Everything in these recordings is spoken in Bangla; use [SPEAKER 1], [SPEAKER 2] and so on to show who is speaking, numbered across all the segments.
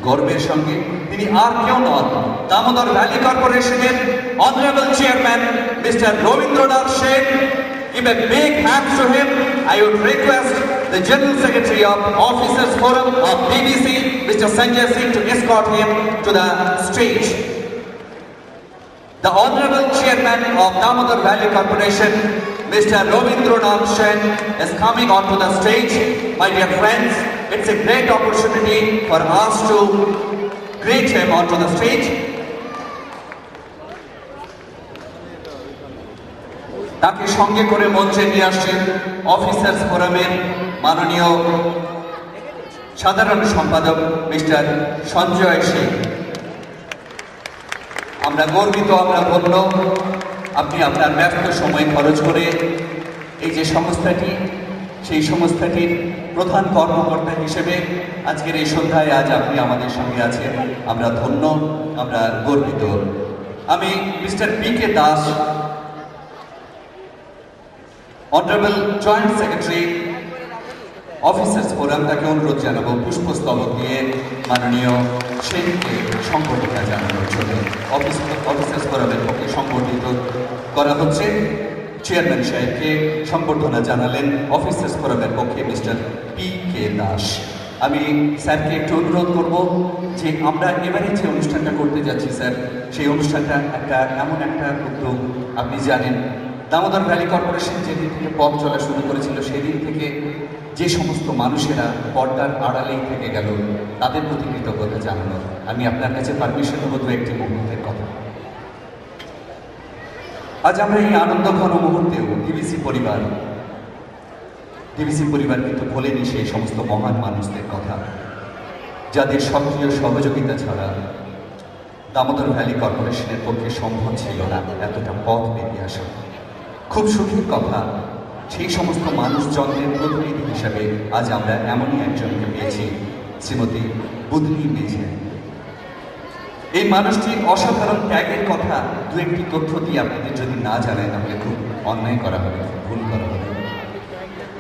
[SPEAKER 1] গর্বের সঙ্গে তিনি আর কেউ নন, দামোদর ভ্যালি কর্পোরেশনের honourable chairman mister Rabindranath Sen. Give a big hand to him. I would request the General Secretary of Officers Forum of BBC, Mr. Sanjay Singh, to escort him to the stage. The Honorable Chairman of Damodar Valley Corporation, Mr. Rabindranath Sen, is coming onto the stage. My dear friends, it's a great opportunity for us to greet him onto the stage. তাকে সঙ্গে করে মঞ্চে নিয়ে আসছেন অফিসার্স ফোরামের মাননীয় সাধারণ সম্পাদক মিস্টার সঞ্জয় সিং। আমরা গর্বিত, আমরা ধন্য, আপনি আপনার ব্যস্ত সময় খরচ করে এই যে সংস্থাটি, সেই সংস্থাটির প্রধান কর্মকর্তা হিসেবে আজকের এই সন্ধ্যায় আজ আপনি আমাদের সঙ্গে আছেন। আমরা ধন্য, আমরা গর্বিত। আমি mister PK. Das, honourable joint secretary officers forum, তাকে অনুরোধ জানাবো পুষ্পস্তবক দিয়ে মাননীয় সেনকে সংবর্ধনা জানানোর জন্য। অফিসার্স ফোরামের পক্ষে সংবর্ধিত করা হচ্ছে। চেয়ারম্যান সাহেবকে সংবর্ধনা জানালেন অফিসার্স ফোরামের পক্ষে মিস্টার পি.কে. দাস। আমি স্যারকে একটু অনুরোধ করব যে আমরা এবারে যে অনুষ্ঠানটা করতে যাচ্ছি স্যার, সেই অনুষ্ঠানটা এমন একটা উদ্যোগ, আপনি জানেন দামোদর ভ্যালি কর্পোরেশন যেদিন থেকে পথ চলা শুরু করেছিল, সেদিন থেকে যে সমস্ত মানুষেরা পর্দার আড়ালেই থেকে গেল, তাদের প্রতি কৃতজ্ঞতা জানানো। আমি আপনার কাছে পারমিশন নেব দু একটি মুহূর্তের কথা। আজ আমরা এই আনন্দঘন মুহূর্তেও ডিবিসি পরিবার কিন্তু ভোলেনি সেই সমস্ত মহান মানুষদের কথা, যাদের সক্রিয় সহযোগিতা ছাড়া দামোদর ভ্যালি কর্পোরেশনের পক্ষে সম্ভব ছিল না এতটা পথ বেরিয়ে আসা। খুব সুখের কথা, সেই সমস্ত মানুষজনদের প্রতিনিধি হিসাবে আজ আমরা এমনই একজনকে পেয়েছি, শ্রীমতী বুধনি মেঝে। এই মানুষটির অসাধারণ ত্যাগের কথা দু একটি তথ্য দিয়ে আপনাদের যদি না জানায় তাহলে খুব অন্যায় করা হবে, ভুল করা হবে।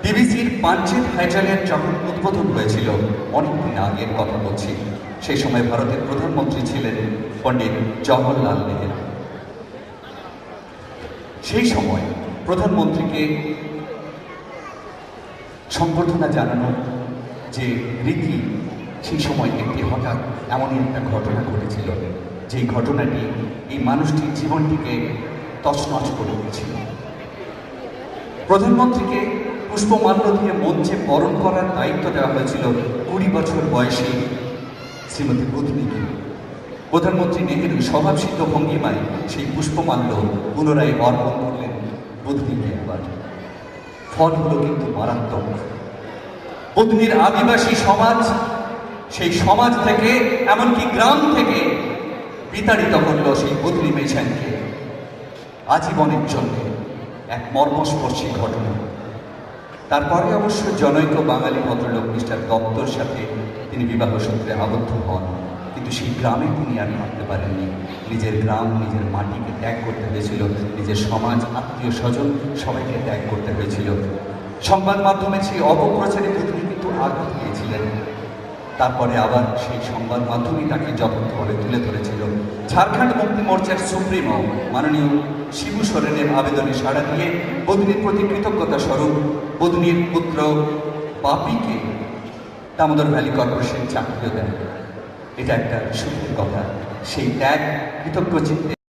[SPEAKER 1] ডিবিসির পাঞ্চেত হাইড্রালের যখন উদ্বোধন হয়েছিল, অনেকদিন আগের কথা বলছি, সেই সময় ভারতের প্রধানমন্ত্রী ছিলেন পণ্ডিত জওহরলাল নেহেরু। সেই সময় প্রধানমন্ত্রীকে সংবর্ধনা জানানো যে রীতি, সেই সময় একটি হঠাৎ এমনই একটা ঘটনা ঘটেছিল, যেই ঘটনাটি এই মানুষটির জীবনটিকে তছনছ করে দিয়েছিল। প্রধানমন্ত্রীকে পুষ্পমাল্য দিয়ে মঞ্চে বরণ করার দায়িত্ব দেওয়া হয়েছিল 20 বছর বয়সী শ্রীমতী বুধনিকে। প্রধানমন্ত্রী নেহেরু স্বভাবসিদ্ধ ভঙ্গিমায় সেই পুষ্পমাল্য পুনরায় অর্পণ করলেন বুধনিকে। আবার ফল হলো কিন্তু মারাত্মক। বুধনির আদিবাসী সমাজ, সেই সমাজ থেকে, এমনকি গ্রাম থেকে বিতাড়িত করল সেই বুধনি মেঝানকে আজীবনের জন্য। এক মর্মস্পর্শী ঘটনা। তারপরে অবশ্য জনৈক বাঙালি ভদ্রলোক মিস্টার দত্তর সাথে তিনি বিবাহ সূত্রে আবদ্ধ হন, কিন্তু সেই গ্রামে তিনি আর থাকতে পারেননি। নিজের গ্রাম, নিজের মাটিকে ত্যাগ করতে হয়েছিল, নিজের সমাজ, আত্মীয় স্বজন সবাইকে ত্যাগ করতে হয়েছিল। সংবাদ মাধ্যমে সেই অপপ্রচারে বুধনি কিন্তু আঘাত পেয়েছিলেন। তারপরে আবার সেই সংবাদ মাধ্যমই তাকে যথার্থভাবে তুলে ধরেছিল। ঝাড়খণ্ড মুক্তি মোর্চার সুপ্রিমো মাননীয় শিবু সোরেনের আবেদনে সাড়া দিয়ে বুধনির প্রতি কৃতজ্ঞতা স্বরূপ বুধনির পুত্র বাপিকে দামোদর ভ্যালি কর্পোরেশন চাকরিও দেন। এটা একটা সুখের কথা। সেই ত্যাগ কৃতজ্ঞ চিত্তে